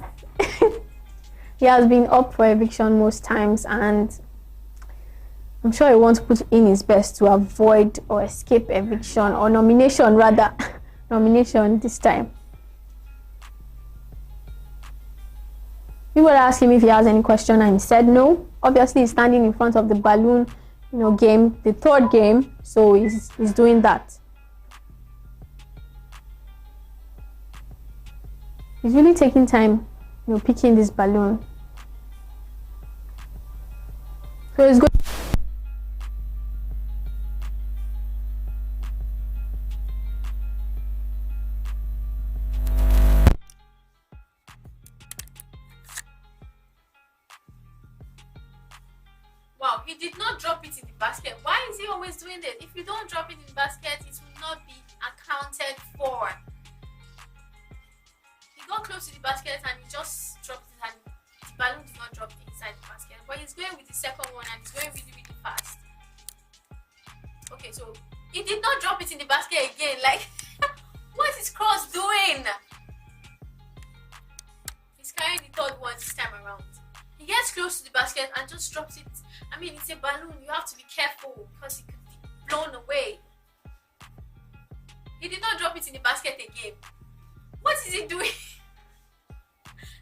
He has been up for eviction most times, and I'm sure he wants to put in his best to avoid or escape eviction, or nomination rather. Nomination this time. People asked him if he has any question and he said no. Obviously he's standing in front of the balloon game, the third game, so he's doing that. He's really taking time picking this balloon. So he's going. Wow, he did not drop it in the basket. Why is he always doing this? If you don't drop it in the basket, it will not be accounted for. He got close to the basket and he just dropped it, and the balloon did not drop inside the basket. But he's going with the second one and he's going really, really fast. Okay, so he did not drop it in the basket again. Like, what is Cross doing? He's carrying the third one this time around. He gets close to the basket and just drops it. It's a balloon. You have to be careful because it could be blown away. He did not drop it in the basket again. What is he doing?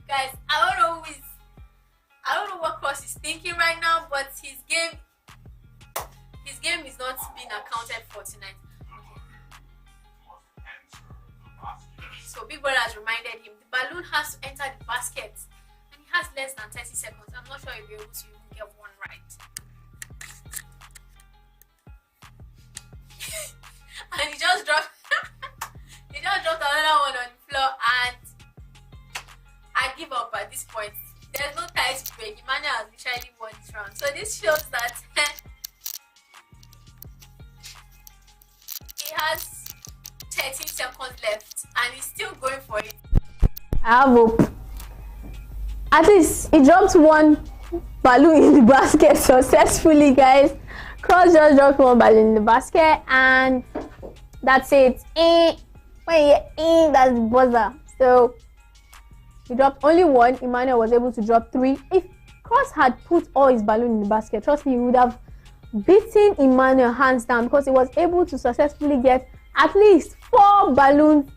Guys, I don't know what Cross is thinking right now, but his game is not being accounted for tonight. So Big Brother has reminded him the balloon has to enter the basket, and he has less than 30 seconds. I'm not sure he'll be able to even get one right. And he just dropped another one on the floor, and this shows that he has 13 seconds left and he's still going for it. I have hope. At least he dropped one balloon in the basket successfully, guys. Cross just dropped one balloon in the basket, and that's it. That's the buzzer. So he dropped only one. Emmanuel was able to drop three. If Cross had put all his balloon in the basket, trust me, he would have beaten Emmanuel hands down, because he was able to successfully get at least 4 balloons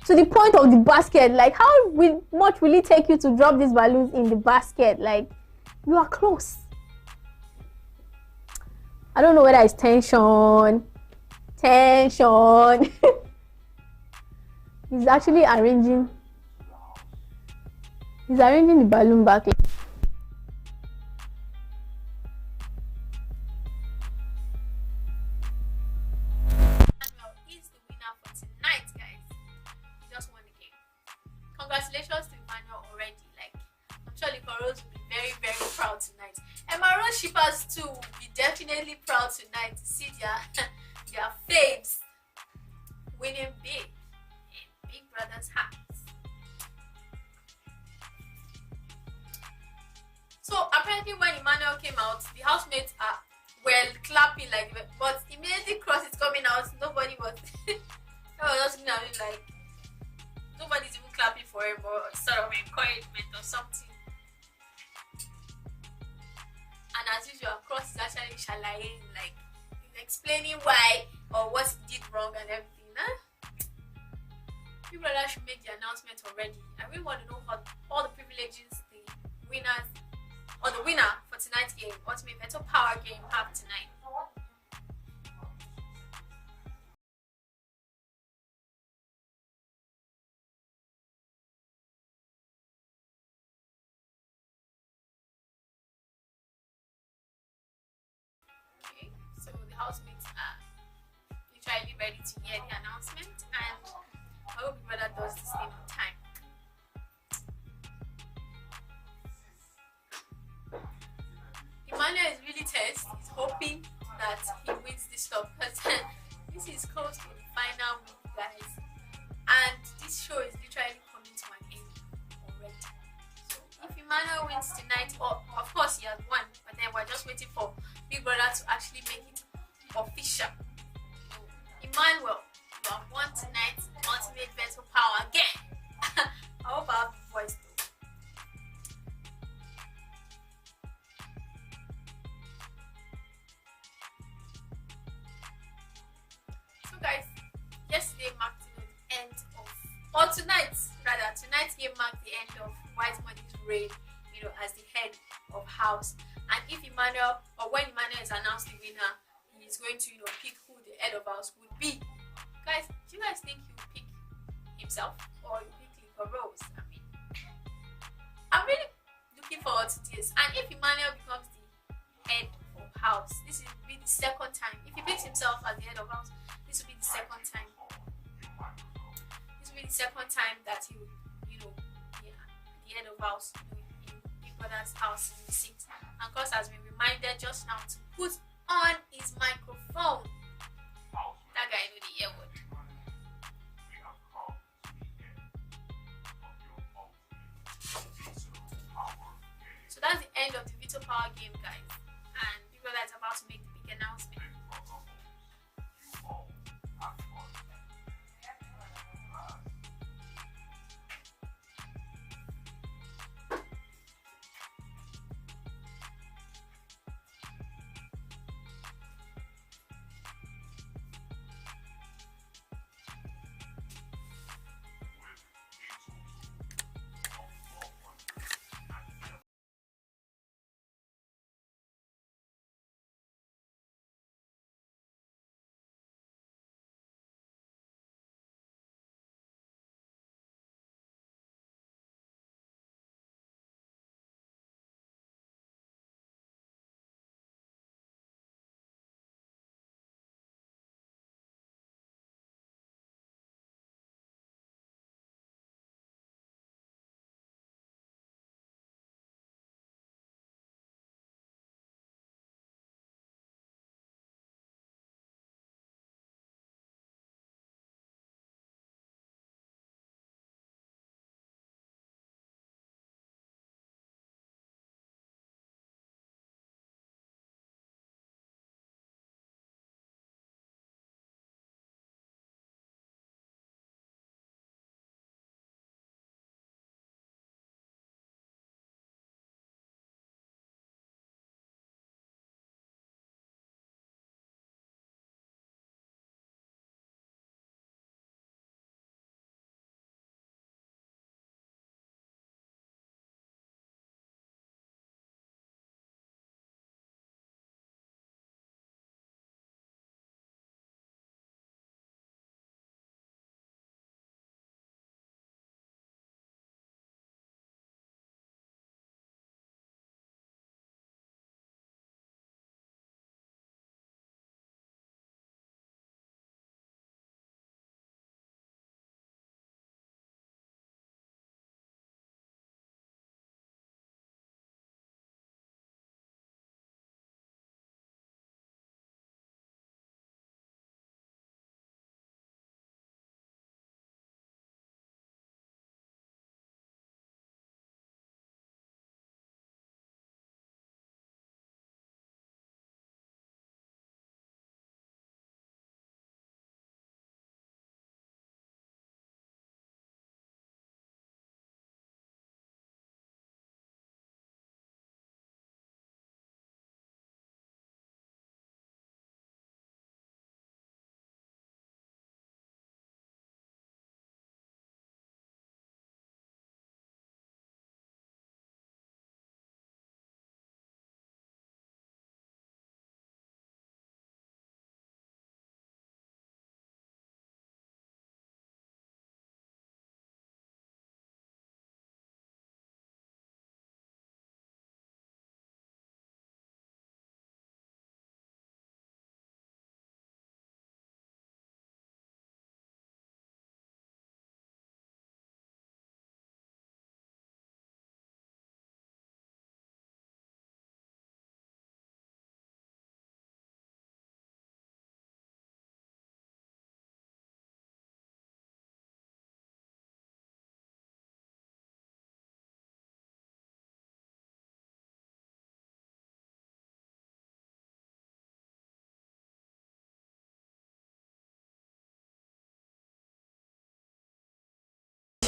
to the point of the basket. Like, how much will it take you to drop these balloons in the basket? Like, you are close. I don't know whether it's tension. He's actually arranging the balloon back. He's the winner for tonight, guys. He just won the game. Congratulations to Emmanuel already. Like, I'm sure the Coros will be very, very proud tonight. And my road shippers too will be definitely proud tonight to see their faves winning big in Big Brother's hands. So apparently when Emmanuel came out, the housemates were clapping like, but immediately Cross is coming out, nobody was just looking at him like nobody's even clapping for him, or sort of encouragement or something. And as usual, Cross is actually shalaing, like he's explaining why or what he did wrong and everything. Big Brother should make the announcement already. I really want to know what all the privileges the winners or the winner for tonight's game, Ultimate Veto Power Game, have tonight. Okay, so the housemates are literally ready to hear the announcement, and I hope Big Brother does this thing on time. Emmanuel is really tense. He's hoping that he wins this stuff, because this is close to the final week, guys, and this show is literally coming to an end already. So if Emmanuel wins tonight, or of course he has won, but then we're just waiting for Big Brother to actually make it official. Emmanuel, you have won tonight. Ultimate Veto Power again. I hope I have the voice though. So guys, yesterday marked the end of, or tonight's game marked the end of White Money's reign, as the head of house. And if Emmanuel, or when Emmanuel is announced the winner, he is going to, pick who the head of house would be. Guys, do you guys think he will pick himself, or he will pick Lico Rose? I mean, I'm really looking forward to this. And if Emmanuel becomes the head of house, this will be the second time. If he picks himself as the head of house, this will be the second time. This will be the second time that he will, be the head of house, in Big Brother's house in the seat. And of course, has been reminded just now to put on his microphone. That guy know the ear word. So that's the end of the Veto Power Game, guys. And Big Brother is about to make the big announcement.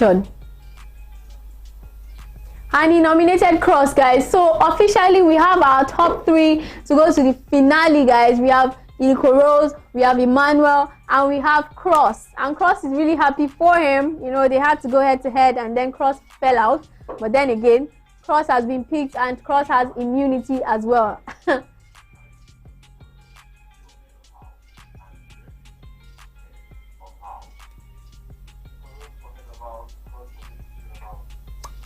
And he nominated Cross, guys. So officially we have our top 3 to go to the finale, guys. We have Nico Rose, we have Emmanuel, and we have Cross. And Cross is really happy for him. You know, they had to go head to head and then Cross fell out. But then again, Cross has been picked and Cross has immunity as well.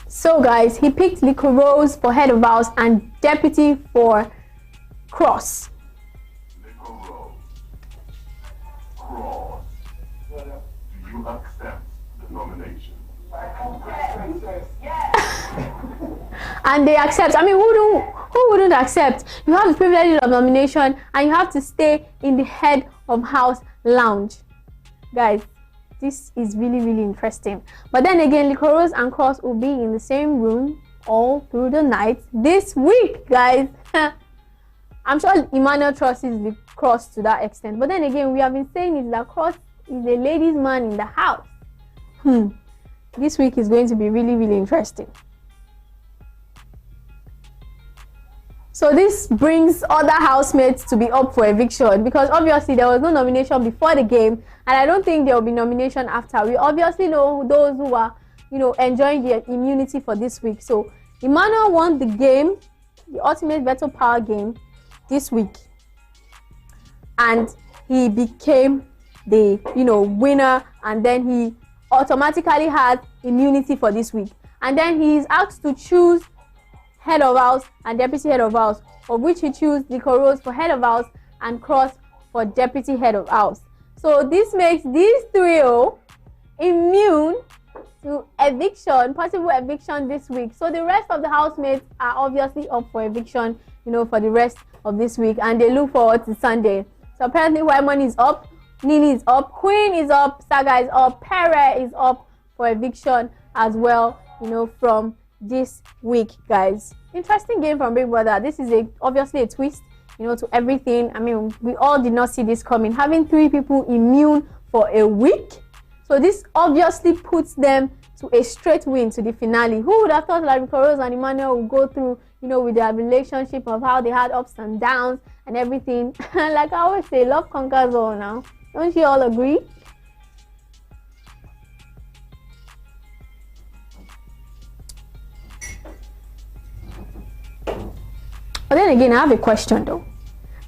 So guys, he picked Nico Rose for head of house and deputy for Cross. Nico Rose. Cross. Do you accept the nomination? And they accept. I mean, who wouldn't accept? You have the privilege of nomination and you have to stay in the head of house lounge. Guys, this is really, really interesting. But then again, Nico Rose and Cross will be in the same room all through the night this week, guys. I'm sure Emmanuel trusts the Cross to that extent. But then again, we have been saying is that Cross is a ladies' man in the house. This week is going to be really, really interesting. So this brings other housemates to be up for eviction because obviously there was no nomination before the game and I don't think there will be nomination after. We obviously know those who are, you know, enjoying their immunity for this week. So Emmanuel won the game, the ultimate veto power game this week, and he became the, you know, winner, and then he automatically had immunity for this week. And then he is asked to choose head of house and deputy head of house, of which he chose Nico Rose for head of house and Cross for deputy head of house. So this makes these 3 immune to eviction, possible eviction this week. So the rest of the housemates are obviously up for eviction, you know, for the rest of this week, and they look forward to Sunday. So apparently White Money is up, Nini is up, Queen is up, Saga is up, Pere is up for eviction as well, you know, from this week, guys. Interesting game from Big Brother. This is obviously a twist, you know, to everything. I mean, we all did not see this coming, having 3 people immune for a week. So this obviously puts them to a straight win to the finale. Who would have thought like Nico Rose and Emmanuel would go through, you know, with their relationship of how they had ups and downs and everything. Like I always say, love conquers all now. Don't you all agree? But then again, I have a question though.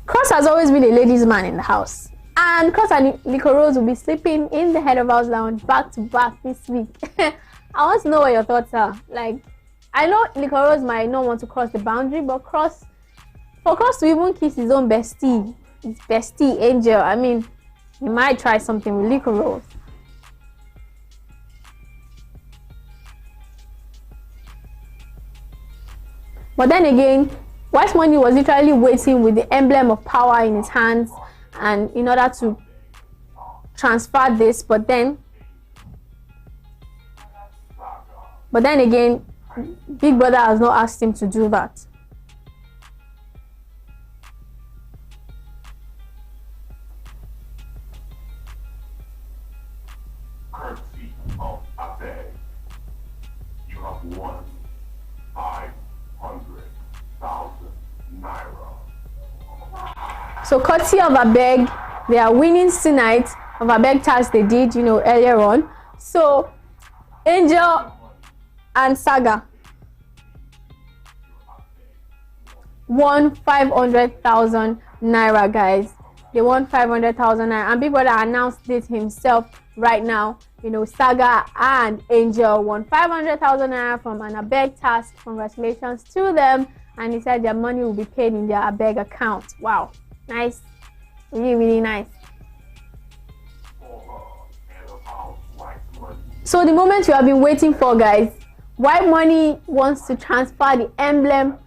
Cross has always been a ladies' man in the house. And Cross and Nico Rose will be sleeping in the head of house lounge back to back this week. I want to know what your thoughts are. Like, I know Nico Rose might not want to cross the boundary, but for Cross to even kiss his own bestie, his bestie Angel, I mean, he might try something with Nico Rose. But then again, White Money was literally waiting with the emblem of power in his hands, and in order to transfer this, but then again, Big Brother has not asked him to do that. Courtesy of Abeg, you have won 500,000 naira. So courtesy of Abeg, they are winning tonight of Abeg task they did, you know, earlier on. So Angel and Saga won 500,000 naira, guys. They won 500,000 naira, and Big Brother announced it himself right now. You know, Saga and Angel won 500,000 naira from an Abeg task. Congratulations to them. And he said their money will be paid in their Abeg account. Wow, nice, really, really nice. So the moment you have been waiting for, guys. White Money wants to transfer the emblem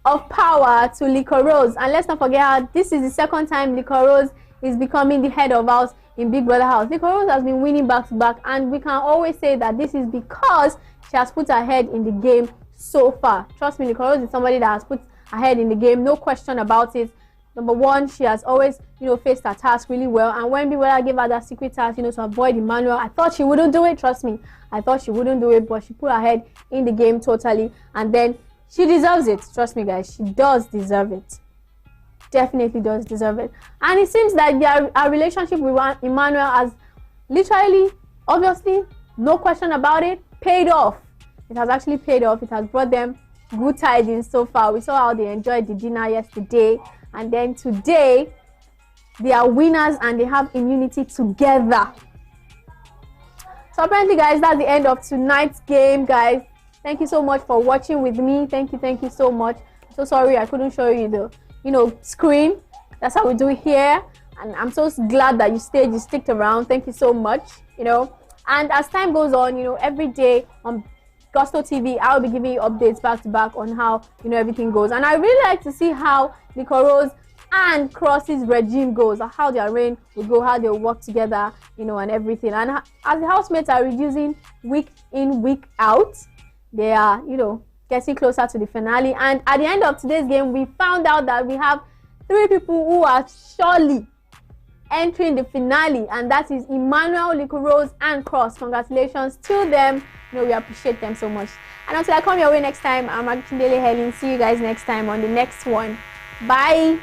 of power to Nico Rose. And let's not forget how this is the second time Nico Rose is becoming the head of house in Big Brother house. Nico Rose has been winning back to back, and we can always say that this is because she has put her head in the game so far. Trust me, Nico Rose is somebody that has put her head in the game, no question about it. Number one, she has always, faced her task really well. And when Biwela gave her that secret task, to avoid Emmanuel, I thought she wouldn't do it. Trust me, I thought she wouldn't do it, but she put her head in the game totally. And then she deserves it. Trust me, guys, she does deserve it. Definitely does deserve it. And it seems that our relationship with Emmanuel has literally, obviously, no question about it, paid off. It has actually paid off. It has brought them good tidings so far. We saw how they enjoyed the dinner yesterday, and then today they are winners and they have immunity together. So apparently, guys, that's the end of tonight's game, guys. Thank you so much for watching with me. Thank you so much. So sorry I couldn't show you the screen. That's how we do it here, and I'm so glad that you stayed, you sticked around. Thank you so much. And as time goes on, every day on Gusto TV, I'll be giving you updates back to back on how everything goes. And I really like to see how Rose and Cross's regime goes, or how their reign will go, how they'll work together, and everything. And as the housemates are reducing week in, week out, they are getting closer to the finale. And at the end of today's game, we found out that we have 3 people who are surely entering the finale, and that is Emmanuel, Rose, and Cross. Congratulations to them. We appreciate them so much. And until I come your way next time, I'm Akindele Helen. See you guys next time on the next one. Bye.